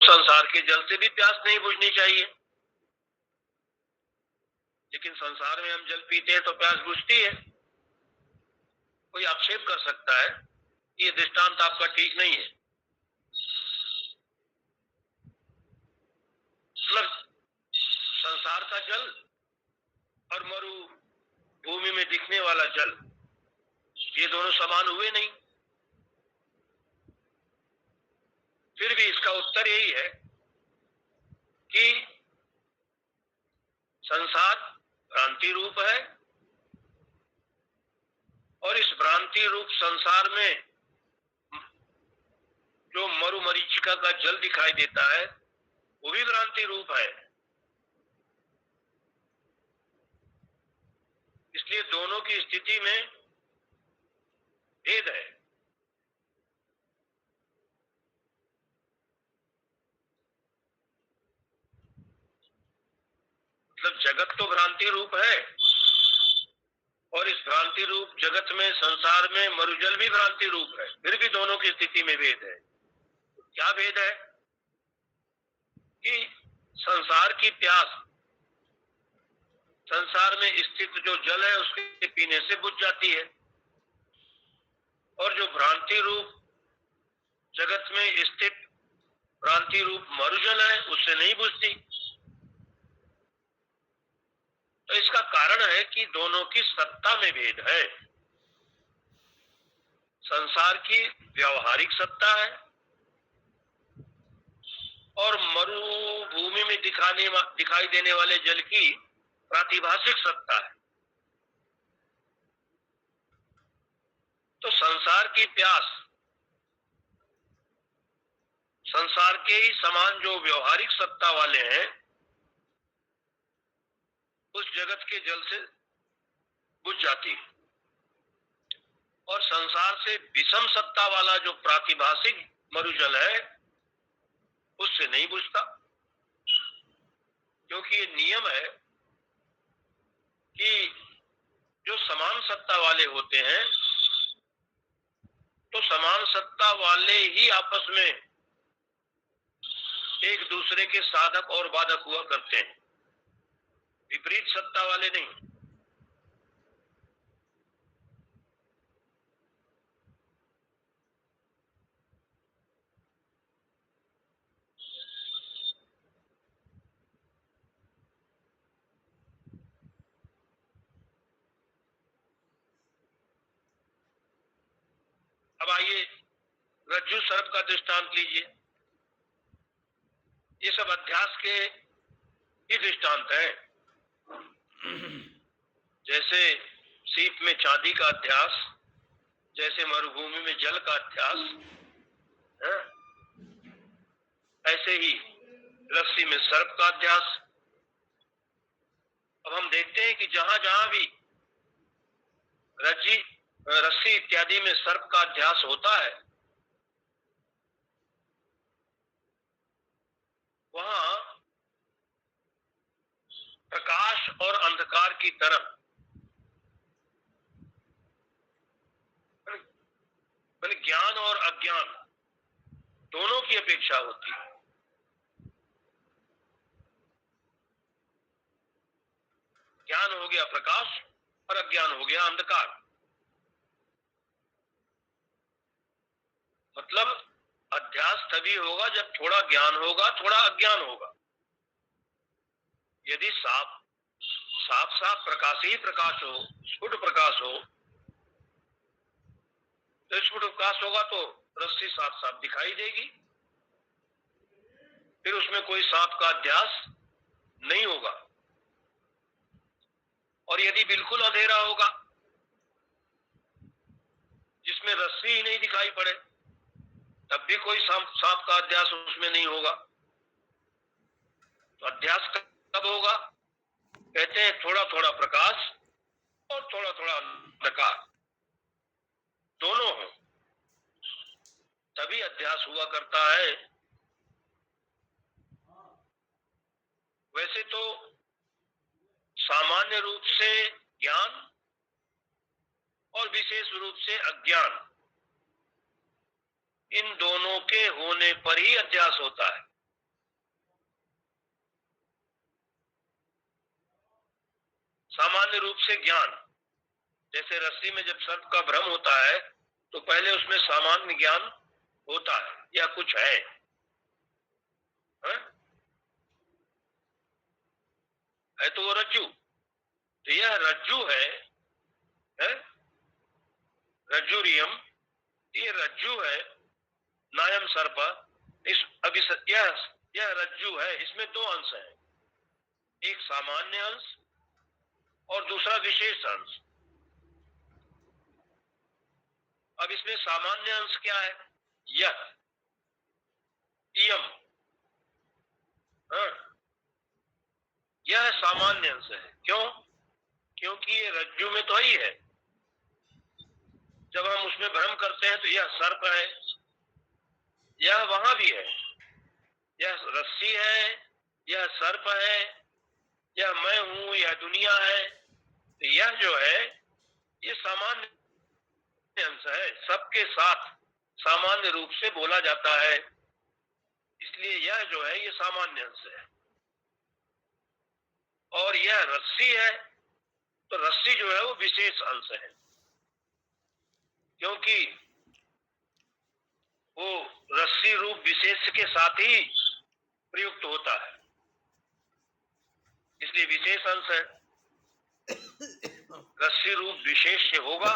संसार के जल से भी प्यास नहीं बुझनी चाहिए, लेकिन संसार में हम जल पीते हैं तो प्यास बुझती है। कोई आक्षेप कर सकता है ये दृष्टांत आपका ठीक नहीं है। मतलब संसार का जल और मरु भूमि में दिखने वाला जल, ये दोनों समान हुए नहीं। फिर भी इसका उत्तर यही है कि संसार भ्रांति रूप है और इस भ्रांति रूप संसार में जो मरुमरीचिका का जल दिखाई देता है वो भी भ्रांति रूप है। इसलिए दोनों की स्थिति में भेद है। मतलब जगत तो भ्रांति रूप है और इस भ्रांति रूप जगत में संसार में मरुजल भी भ्रांति रूप है, फिर भी दोनों की स्थिति में भेद है। क्या भेद है कि संसार की प्यास संसार में स्थित जो जल है उसके पीने से बुझ जाती है और जो भ्रांति रूप जगत में स्थित भ्रांति रूप मरुजल है उससे नहीं बुझती। तो इसका कारण है कि दोनों की सत्ता में भेद है। संसार की व्यावहारिक सत्ता है और मरुभूमि में दिखाई देने वाले जल की प्रातिभाषिक सत्ता है। तो संसार की प्यास संसार के ही समान जो व्यवहारिक सत्ता वाले हैं उस जगत के जल से बुझ जाती है और संसार से विषम सत्ता वाला जो प्रातिभाषिक मरुजल है उससे नहीं बुझता, क्योंकि ये नियम है कि जो समान सत्ता वाले होते हैं तो समान सत्ता वाले ही आपस में एक दूसरे के साधक और बाधक हुआ करते हैं, विपरीत सत्ता वाले नहीं। अब आइए रज्जु सर्प का दृष्टांत लीजिए। ये सब अध्यास के ही दृष्टांत है। जैसे सीप में चांदी का अध्यास, जैसे मरुभूमि में जल का अध्यास है, ऐसे ही रस्सी में सर्प का अध्यास। अब हम देखते हैं कि जहां जहां भी रस्सी इत्यादि में सर्प का अध्यास होता है वहां प्रकाश और अंधकार की तरफ ज्ञान और अज्ञान दोनों की अपेक्षा होती है। ज्ञान हो गया प्रकाश और अज्ञान हो गया अंधकार। मतलब अध्यास तभी होगा जब थोड़ा ज्ञान होगा थोड़ा अज्ञान होगा। यदि साफ साफ प्रकाश ही प्रकाश हो, स्फुट प्रकाश हो, तो स्फुट प्रकाश होगा तो रस्सी साफ साफ दिखाई देगी, फिर उसमें कोई सांप का अध्यास नहीं होगा। और यदि बिल्कुल अंधेरा होगा जिसमें रस्सी ही नहीं दिखाई पड़े तब भी कोई सांप का अध्यास उसमें नहीं होगा। तो अध्यास कब होगा? कहते हैं थोड़ा थोड़ा प्रकाश और थोड़ा थोड़ा अंधकार दोनों हो तभी अध्यास हुआ करता है। वैसे तो सामान्य रूप से ज्ञान और विशेष रूप से अज्ञान, इन दोनों के होने पर ही अध्यास होता है। सामान्य रूप से ज्ञान, जैसे रस्सी में जब सर्प का भ्रम होता है तो पहले उसमें सामान्य ज्ञान होता है, या कुछ है, है तो वो रज्जु। तो यह रज्जु है? रज्जुरियम, ये रज्जु है, नायम सर्प। यह रज्जु है, इसमें दो अंश हैं, एक सामान्य अंश और दूसरा विशेष अंश। अब इसमें सामान्य अंश क्या है? यह इयम, यह सामान्य अंश है। क्यों? क्योंकि ये रज्जु में तो ही है, जब हम उसमें भ्रम करते हैं तो यह सर्प है, यह वहां भी है, यह रस्सी है, यह सर्प है, यह मैं हूं, यह दुनिया है। तो यह जो है ये सामान्य अंश है, सबके साथ सामान्य रूप से बोला जाता है, इसलिए यह जो है ये सामान्य अंश है। और यह रस्सी है, तो रस्सी जो है वो विशेष अंश है, क्योंकि वो रस्सी रूप विशेष के साथ ही प्रयुक्त होता है, इसलिए विशेष अंश है। रस्सी रूप विशेष से होगा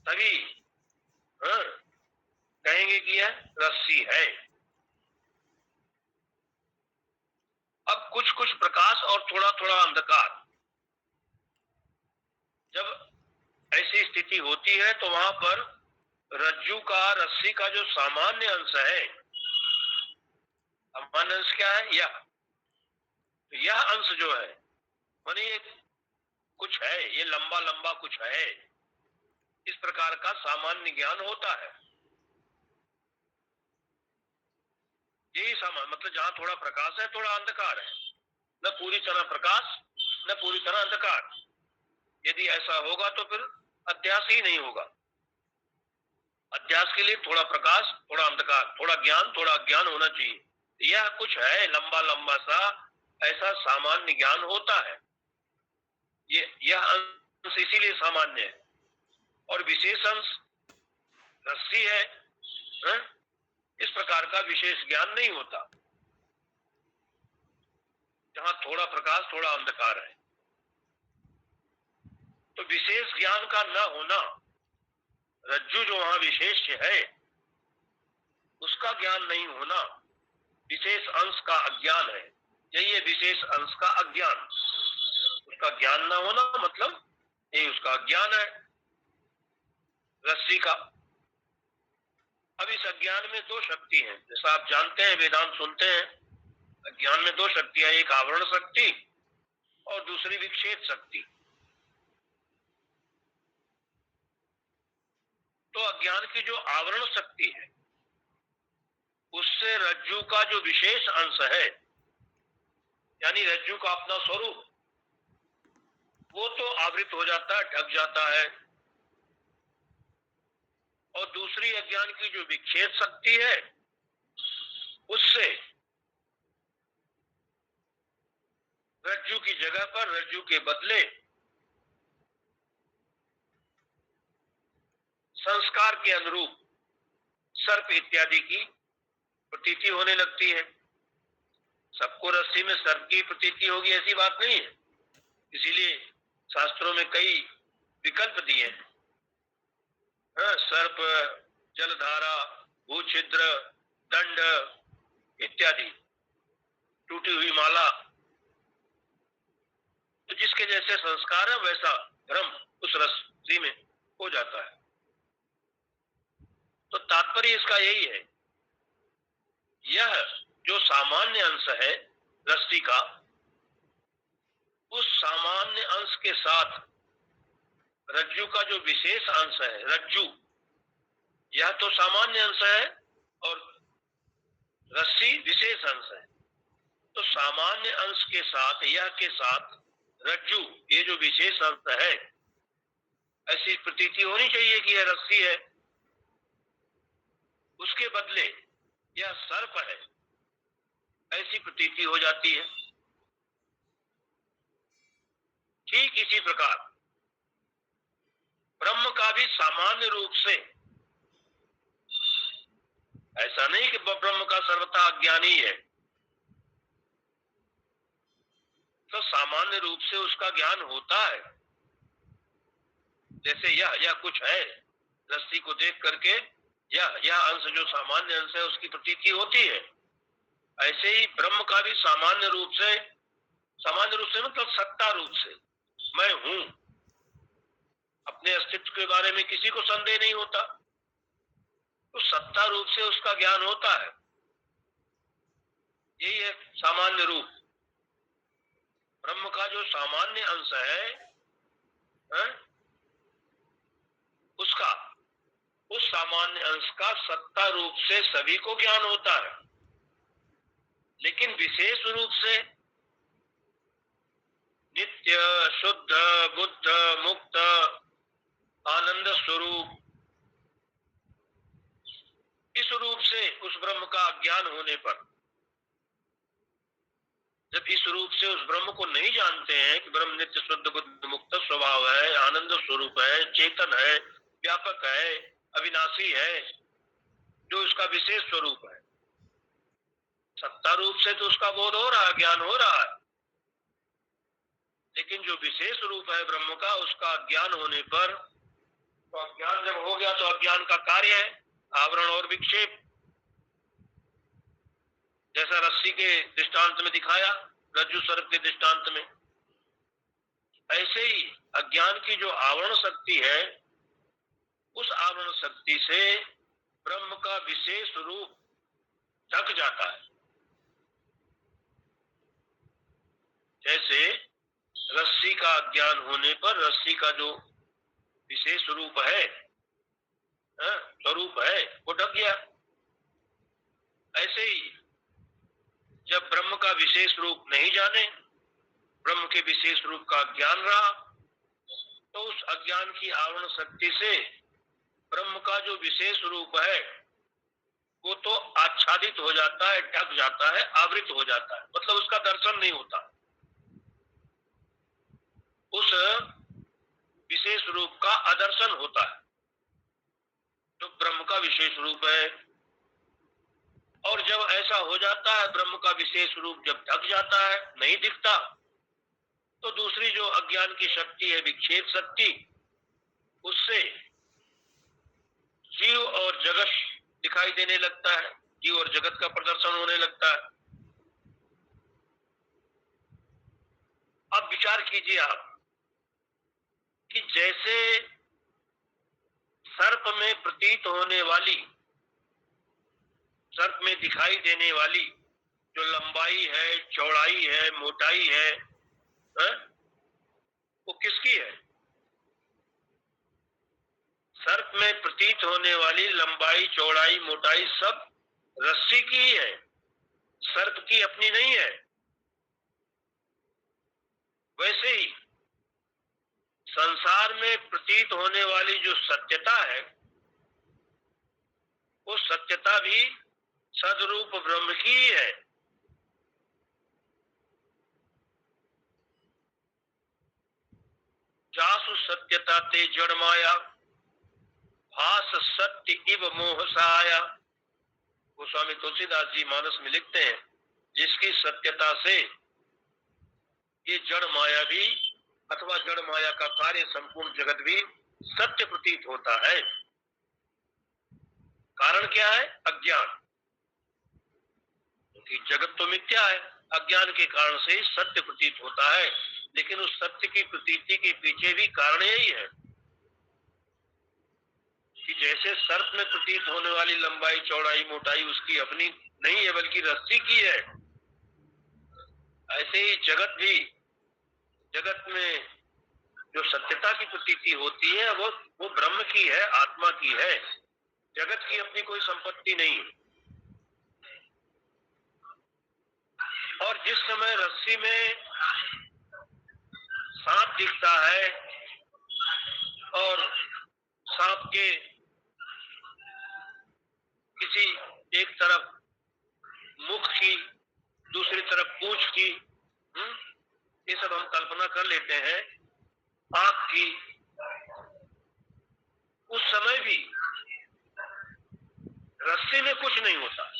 तभी कहेंगे कि यह रस्सी है। अब कुछ कुछ प्रकाश और थोड़ा थोड़ा अंधकार, जब ऐसी स्थिति होती है तो वहां पर रज्जु का, रस्सी का जो सामान्य अंश है, सामान्य अंश क्या है? यह अंश जो है माने ये कुछ है, ये लंबा लंबा कुछ है, इस प्रकार का सामान्य ज्ञान होता है। यही सामान्य मतलब जहां थोड़ा प्रकाश है थोड़ा अंधकार है, न पूरी तरह प्रकाश न पूरी तरह अंधकार। यदि ऐसा होगा तो फिर अध्यास ही नहीं होगा। अध्यास के लिए थोड़ा प्रकाश थोड़ा अंधकार, थोड़ा ज्ञान थोड़ा अज्ञान होना चाहिए। यह कुछ है लंबा लंबा सा, ऐसा सामान्य ज्ञान होता है। यह अंश इसीलिए सामान्य है, और विशेष अंश रस्सी है, इस प्रकार का विशेष ज्ञान नहीं होता, जहां थोड़ा प्रकाश थोड़ा अंधकार है। तो विशेष ज्ञान का न होना, रज्जु जो वहां विशेष है उसका ज्ञान नहीं होना, विशेष अंश का अज्ञान है। यही है विशेष अंश का अज्ञान, उसका ज्ञान न होना मतलब ये उसका अज्ञान है रस्सी का। अब इस अज्ञान में दो शक्ति हैं, जैसा आप जानते हैं, वेदांत सुनते हैं, अज्ञान में दो शक्तियां, एक आवरण शक्ति और दूसरी विक्षेप शक्ति। तो अज्ञान की जो आवरण शक्ति है उससे रज्जु का जो विशेष अंश है, यानी रज्जु का अपना स्वरूप, वो तो आवृत हो जाता है, ढक जाता है। और दूसरी अज्ञान की जो विक्षेप शक्ति है उससे रज्जु की जगह पर, रज्जु के बदले संस्कार के अनुरूप सर्प इत्यादि की प्रतीति होने लगती है। सबको रस्सी में सर्प की प्रतीति होगी ऐसी बात नहीं है, इसीलिए शास्त्रों में कई विकल्प दिए हैं। सर्प, जलधारा, भूछिद्र, दंड इत्यादि, टूटी हुई माला। तो जिसके जैसे संस्कार है वैसा भ्रम उस रस्सी में हो जाता है। तो तात्पर्य इसका यही है, यह जो सामान्य अंश है रस्सी का, उस सामान्य अंश के साथ रज्जु का जो विशेष अंश है, रज्जु यह तो सामान्य अंश है और रस्सी विशेष अंश है। तो सामान्य अंश के साथ, यह के साथ रज्जु, ये जो विशेष अंश है, ऐसी प्रतीति होनी चाहिए कि यह रस्सी है, उसके बदले यह सर्प है, ऐसी प्रतीति हो जाती है। ठीक इसी प्रकार ब्रह्म का भी सामान्य रूप से, ऐसा नहीं कि ब्रह्म का सर्वथा अज्ञान ही है, तो सामान्य रूप से उसका ज्ञान होता है। जैसे यह कुछ है, रस्सी को देख करके यह अंश जो सामान्य अंश है उसकी प्रतीति होती है, ऐसे ही ब्रह्म का भी सामान्य रूप से मतलब सत्ता रूप से मैं हूं, अपने अस्तित्व के बारे में किसी को संदेह नहीं होता, तो सत्ता रूप से उसका ज्ञान होता है। यही है सामान्य रूप। ब्रह्म का जो सामान्य अंश है उसका, उस सामान्य अंश का सत्ता रूप से सभी को ज्ञान होता है, लेकिन विशेष रूप से नित्य शुद्ध बुद्ध मुक्त आनंद स्वरूप, इस रूप से उस ब्रह्म का अज्ञान होने पर, जब इस रूप से उस ब्रह्म को नहीं जानते हैं कि ब्रह्म नित्य शुद्ध बुद्ध मुक्त स्वभाव है, आनंद स्वरूप है, चेतन है, व्यापक है, अविनाशी है, जो उसका विशेष स्वरूप है, सत्ता रूप से तो उसका बोध हो रहा है, ज्ञान हो रहा है, लेकिन जो विशेष रूप है ब्रह्म का, उसका अज्ञान होने पर, तो अज्ञान जब हो गया तो अज्ञान का कार्य है आवरण और विक्षेप। जैसा रस्सी के दृष्टांत में दिखाया, रज्जु सर्प के दृष्टांत में, ऐसे ही अज्ञान की जो आवरण शक्ति है, उस आवरण शक्ति से ब्रह्म का विशेष रूप ढक जाता है। जैसे रस्सी का अज्ञान होने पर रस्सी का जो विशेष रूप है, स्वरूप है, वो ढक गया। ऐसे ही जब ब्रह्म का विशेष रूप नहीं जाने, ब्रह्म के विशेष रूप का ज्ञान रहा, तो उस अज्ञान की आवरण शक्ति से ब्रह्म का जो विशेष रूप है वो तो आच्छादित हो जाता है, ढक जाता है, आवृत हो जाता है, मतलब उसका दर्शन नहीं होता। उस विशेष रूप का अदर्शन होता है जो ब्रह्म का विशेष रूप है। और जब ऐसा हो जाता है, ब्रह्म का विशेष रूप जब ढक जाता है, नहीं दिखता, तो दूसरी जो अज्ञान की शक्ति है, विक्षेप शक्ति, उससे जीव और जगत दिखाई देने लगता है, जीव और जगत का प्रदर्शन होने लगता है। अब विचार कीजिए आप कि जैसे सर्प में प्रतीत होने वाली, सर्प में दिखाई देने वाली जो लंबाई है, चौड़ाई है, मोटाई है, वो किसकी है? सर्प में प्रतीत होने वाली लंबाई, चौड़ाई, मोटाई सब रस्सी की ही है, सर्प की अपनी नहीं है। वैसे ही संसार में प्रतीत होने वाली जो सत्यता है, वो सत्यता भी सदरूप ब्रह्म की ही है। जासु सत्यता ते जड़ माया, भास सत्य इव मोह साया। गोस्वामी तुलसीदास जी मानस में लिखते हैं, जिसकी सत्यता से ये जड़ माया भी अथवा जड़ माया का कार्य संपूर्ण जगत भी सत्य प्रतीत होता है। कारण क्या है? अज्ञान, क्योंकि जगत तो मिथ्या है, अज्ञान के कारण से ही सत्य प्रतीत होता है। लेकिन उस सत्य की प्रतीति के पीछे भी कारण यही है कि जैसे सर्प में प्रतीत होने वाली लंबाई, चौड़ाई, मोटाई उसकी अपनी नहीं है बल्कि रस्सी की है, ऐसे ही जगत भी, जगत में जो सत्यता की प्रतीति होती है वो ब्रह्म की है, आत्मा की है, जगत की अपनी कोई संपत्ति नहीं। और जिस समय रस्सी में सांप दिखता है और सांप के किसी एक तरफ मुख की, दूसरी तरफ पूंछ की, ये सब हम कल्पना कर लेते हैं आंख की, उस समय भी रस्सी में कुछ नहीं होता।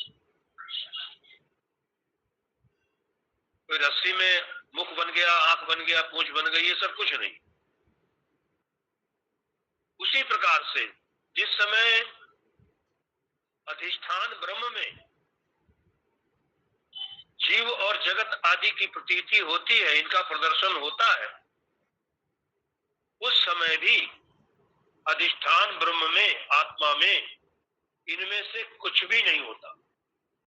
कोई रस्सी में मुख बन गया, आंख बन गया, पूंछ बन गई, ये सब कुछ नहीं। उसी प्रकार से जिस समय अधिष्ठान ब्रह्म में जीव और जगत आदि की प्रतीति होती है, इनका प्रदर्शन होता है, उस समय भी अधिष्ठान ब्रह्म में, आत्मा में, इनमें से कुछ भी नहीं होता।